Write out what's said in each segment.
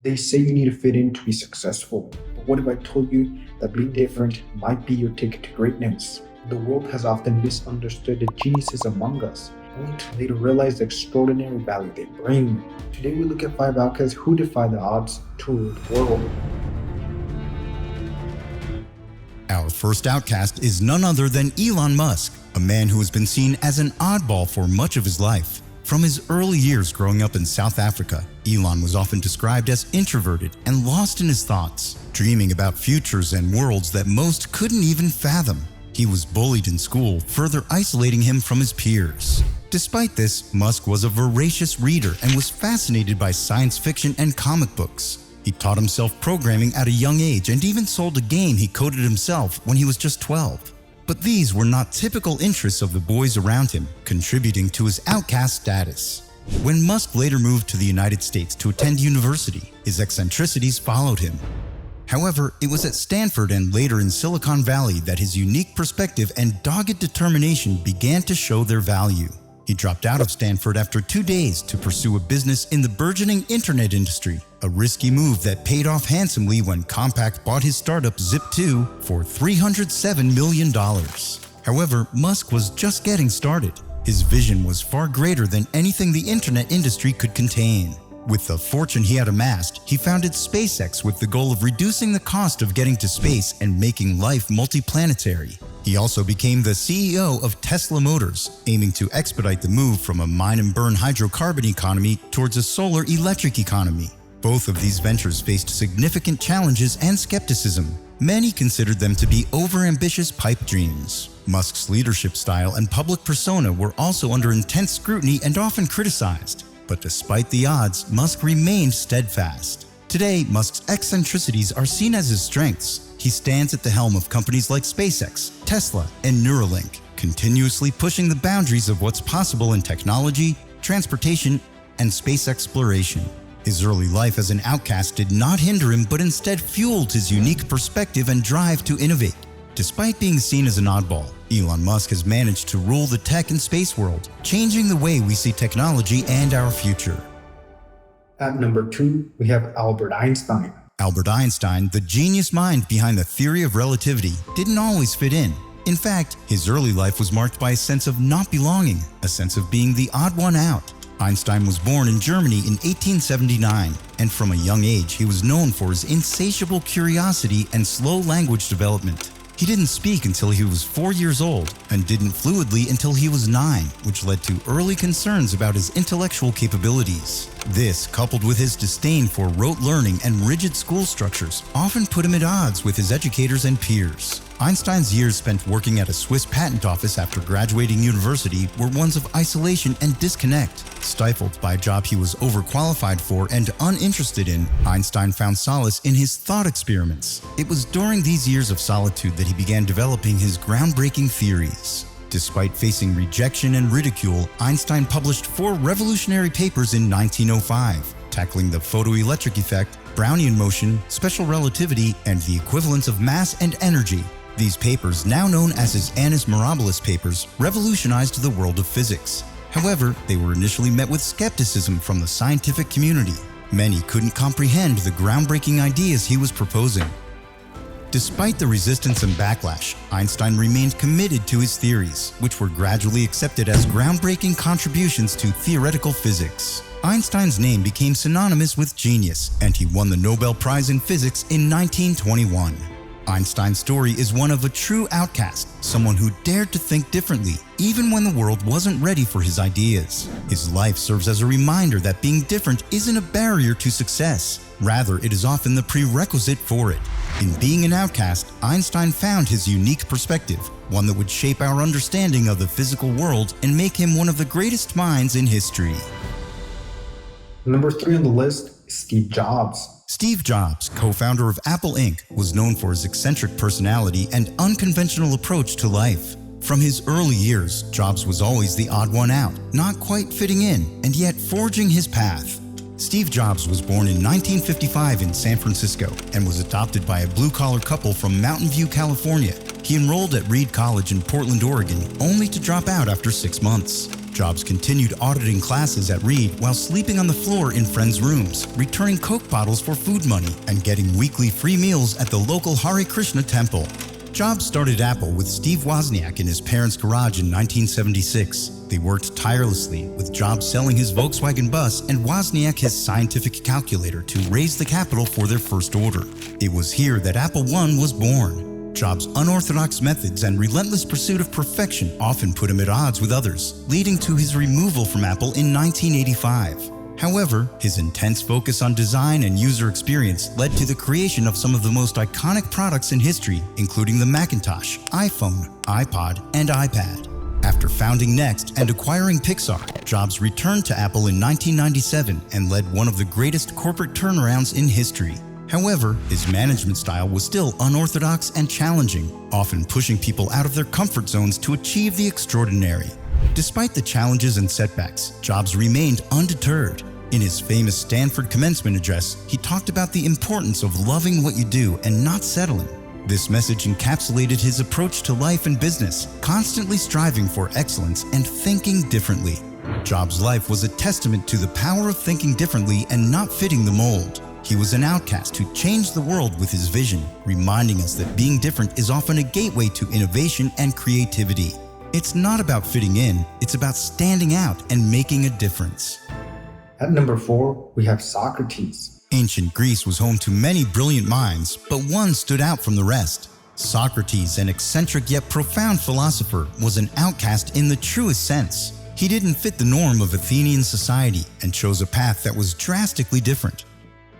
They say you need to fit in to be successful, but what if I told you that being different might be your ticket to greatness? The world has often misunderstood the geniuses among us, only to later realize the extraordinary value they bring. Today we look at 5 outcasts who defy the odds to rule the world. Our first outcast is none other than Elon Musk, a man who has been seen as an oddball for much of his life. From his early years growing up in South Africa, Elon was often described as introverted and lost in his thoughts, dreaming about futures and worlds that most couldn't even fathom. He was bullied in school, further isolating him from his peers. Despite this, Musk was a voracious reader and was fascinated by science fiction and comic books. He taught himself programming at a young age and even sold a game he coded himself when he was just 12. But these were not typical interests of the boys around him, contributing to his outcast status. When Musk later moved to the United States to attend university, his eccentricities followed him. However, it was at Stanford and later in Silicon Valley that his unique perspective and dogged determination began to show their value. He dropped out of Stanford after 2 days to pursue a business in the burgeoning internet industry, a risky move that paid off handsomely when Compaq bought his startup Zip2 for $307 million. However, Musk was just getting started. His vision was far greater than anything the internet industry could contain. With the fortune he had amassed, he founded SpaceX with the goal of reducing the cost of getting to space and making life multiplanetary. He also became the CEO of Tesla Motors, aiming to expedite the move from a mine-and-burn hydrocarbon economy towards a solar electric economy. Both of these ventures faced significant challenges and skepticism. Many considered them to be overambitious pipe dreams. Musk's leadership style and public persona were also under intense scrutiny and often criticized. But despite the odds, Musk remained steadfast. Today, Musk's eccentricities are seen as his strengths. He stands at the helm of companies like SpaceX, Tesla, and Neuralink, continuously pushing the boundaries of what's possible in technology, transportation, and space exploration. His early life as an outcast did not hinder him, but instead fueled his unique perspective and drive to innovate. Despite being seen as an oddball, Elon Musk has managed to rule the tech and space world, changing the way we see technology and our future. At number 2, we have Albert Einstein. Albert Einstein, the genius mind behind the theory of relativity, didn't always fit in. In fact, his early life was marked by a sense of not belonging, a sense of being the odd one out. Einstein was born in Germany in 1879, and from a young age he was known for his insatiable curiosity and slow language development. He didn't speak until he was 4 years old and didn't fluently until he was 9, which led to early concerns about his intellectual capabilities. This, coupled with his disdain for rote learning and rigid school structures, often put him at odds with his educators and peers. Einstein's years spent working at a Swiss patent office after graduating university were ones of isolation and disconnect. Stifled by a job he was overqualified for and uninterested in, Einstein found solace in his thought experiments. It was during these years of solitude that he began developing his groundbreaking theories. Despite facing rejection and ridicule, Einstein published 4 revolutionary papers in 1905, tackling the photoelectric effect, Brownian motion, special relativity, and the equivalence of mass and energy. These papers, now known as his Annus Mirabilis papers, revolutionized the world of physics. However, they were initially met with skepticism from the scientific community. Many couldn't comprehend the groundbreaking ideas he was proposing. Despite the resistance and backlash, Einstein remained committed to his theories, which were gradually accepted as groundbreaking contributions to theoretical physics. Einstein's name became synonymous with genius, and he won the Nobel Prize in Physics in 1921. Einstein's story is one of a true outcast, someone who dared to think differently, even when the world wasn't ready for his ideas. His life serves as a reminder that being different isn't a barrier to success. Rather, it is often the prerequisite for it. In being an outcast, Einstein found his unique perspective, one that would shape our understanding of the physical world and make him one of the greatest minds in history. Number 3 on the list is Steve Jobs. Steve Jobs, co-founder of Apple Inc., was known for his eccentric personality and unconventional approach to life. From his early years, Jobs was always the odd one out, not quite fitting in, and yet forging his path. Steve Jobs was born in 1955 in San Francisco and was adopted by a blue-collar couple from Mountain View, California. He enrolled at Reed College in Portland, Oregon, only to drop out after 6 months. Jobs continued auditing classes at Reed while sleeping on the floor in friends' rooms, returning Coke bottles for food money, and getting weekly free meals at the local Hare Krishna temple. Jobs started Apple with Steve Wozniak in his parents' garage in 1976. They worked tirelessly, with Jobs selling his Volkswagen bus and Wozniak his scientific calculator to raise the capital for their first order. It was here that Apple I was born. Jobs' unorthodox methods and relentless pursuit of perfection often put him at odds with others, leading to his removal from Apple in 1985. However, his intense focus on design and user experience led to the creation of some of the most iconic products in history, including the Macintosh, iPhone, iPod, and iPad. After founding Next and acquiring Pixar, Jobs returned to Apple in 1997 and led one of the greatest corporate turnarounds in history. However, his management style was still unorthodox and challenging, often pushing people out of their comfort zones to achieve the extraordinary. Despite the challenges and setbacks, Jobs remained undeterred. In his famous Stanford commencement address, he talked about the importance of loving what you do and not settling. This message encapsulated his approach to life and business, constantly striving for excellence and thinking differently. Jobs' life was a testament to the power of thinking differently and not fitting the mold. He was an outcast who changed the world with his vision, reminding us that being different is often a gateway to innovation and creativity. It's not about fitting in, it's about standing out and making a difference. At number 4, we have Socrates. Ancient Greece was home to many brilliant minds, but one stood out from the rest. Socrates, an eccentric yet profound philosopher, was an outcast in the truest sense. He didn't fit the norm of Athenian society and chose a path that was drastically different.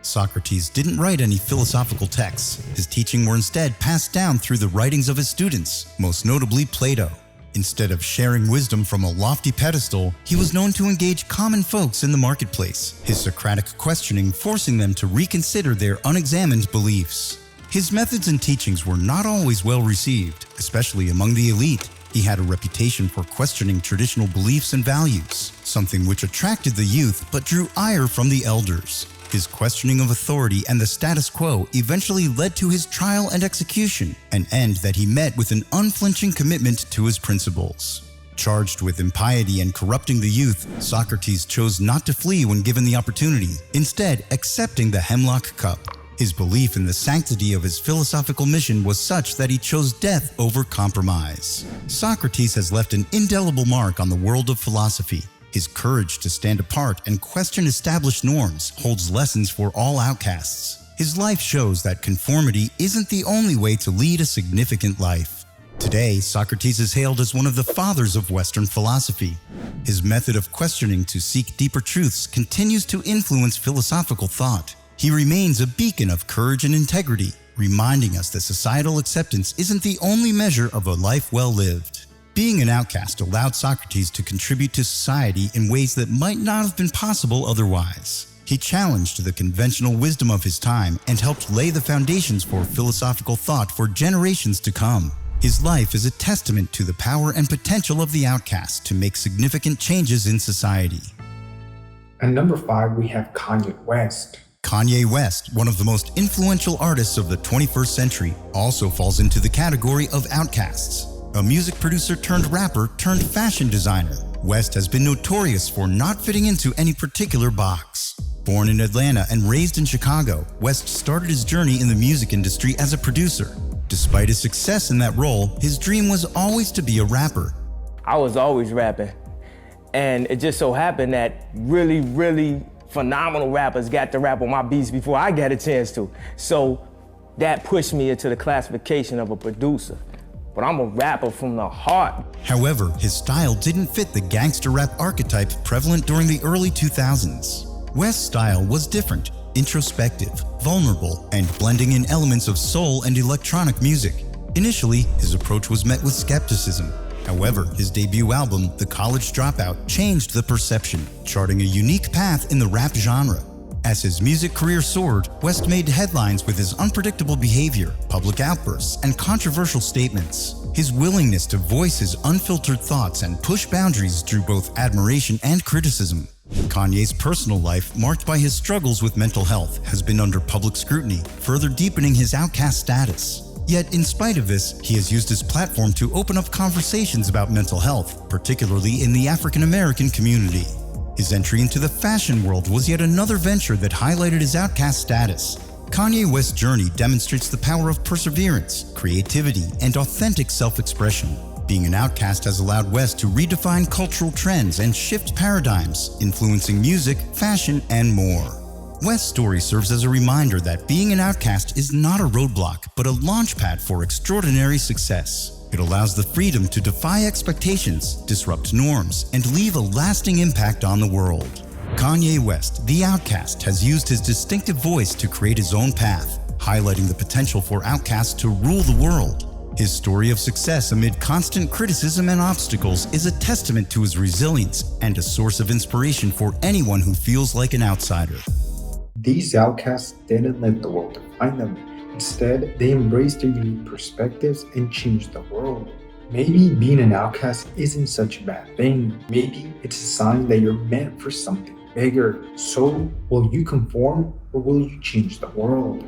Socrates didn't write any philosophical texts. His teachings were instead passed down through the writings of his students, most notably Plato. Instead of sharing wisdom from a lofty pedestal, he was known to engage common folks in the marketplace, his Socratic questioning forcing them to reconsider their unexamined beliefs. His methods and teachings were not always well received, especially among the elite. He had a reputation for questioning traditional beliefs and values, something which attracted the youth but drew ire from the elders. His questioning of authority and the status quo eventually led to his trial and execution, an end that he met with an unflinching commitment to his principles. Charged with impiety and corrupting the youth, Socrates chose not to flee when given the opportunity, instead accepting the hemlock cup. His belief in the sanctity of his philosophical mission was such that he chose death over compromise. Socrates has left an indelible mark on the world of philosophy. His courage to stand apart and question established norms holds lessons for all outcasts. His life shows that conformity isn't the only way to lead a significant life. Today, Socrates is hailed as one of the fathers of Western philosophy. His method of questioning to seek deeper truths continues to influence philosophical thought. He remains a beacon of courage and integrity, reminding us that societal acceptance isn't the only measure of a life well lived. Being an outcast allowed Socrates to contribute to society in ways that might not have been possible otherwise. He challenged the conventional wisdom of his time and helped lay the foundations for philosophical thought for generations to come. His life is a testament to the power and potential of the outcast to make significant changes in society. At number 5, we have Kanye West. Kanye West, one of the most influential artists of the 21st century, also falls into the category of outcasts. A music producer turned rapper turned fashion designer, West has been notorious for not fitting into any particular box. Born in Atlanta and raised in Chicago, West started his journey in the music industry as a producer. Despite his success in that role, his dream was always to be a rapper. I was always rapping, and it just so happened that really phenomenal rappers got to rap on my beats before I got a chance to. So that pushed me into the classification of a producer. But I'm a rapper from the heart. However, his style didn't fit the gangster rap archetype prevalent during the early 2000s. West's style was different, introspective, vulnerable, and blending in elements of soul and electronic music. Initially, his approach was met with skepticism. However, his debut album, The College Dropout, changed the perception, charting a unique path in the rap genre. As his music career soared, West made headlines with his unpredictable behavior, public outbursts, and controversial statements. His willingness to voice his unfiltered thoughts and push boundaries drew both admiration and criticism. Kanye's personal life, marked by his struggles with mental health, has been under public scrutiny, further deepening his outcast status. Yet, in spite of this, he has used his platform to open up conversations about mental health, particularly in the African American community. His entry into the fashion world was yet another venture that highlighted his outcast status. Kanye West's journey demonstrates the power of perseverance, creativity, and authentic self-expression. Being an outcast has allowed West to redefine cultural trends and shift paradigms, influencing music, fashion, and more. West's story serves as a reminder that being an outcast is not a roadblock, but a launchpad for extraordinary success. It allows the freedom to defy expectations, disrupt norms, and leave a lasting impact on the world. Kanye West, the outcast, has used his distinctive voice to create his own path, highlighting the potential for outcasts to rule the world. His story of success amid constant criticism and obstacles is a testament to his resilience and a source of inspiration for anyone who feels like an outsider. These outcasts didn't let the world define them. Instead, they embraced their unique perspectives and changed the world. Maybe being an outcast isn't such a bad thing. Maybe it's a sign that you're meant for something bigger. So, will you conform or will you change the world?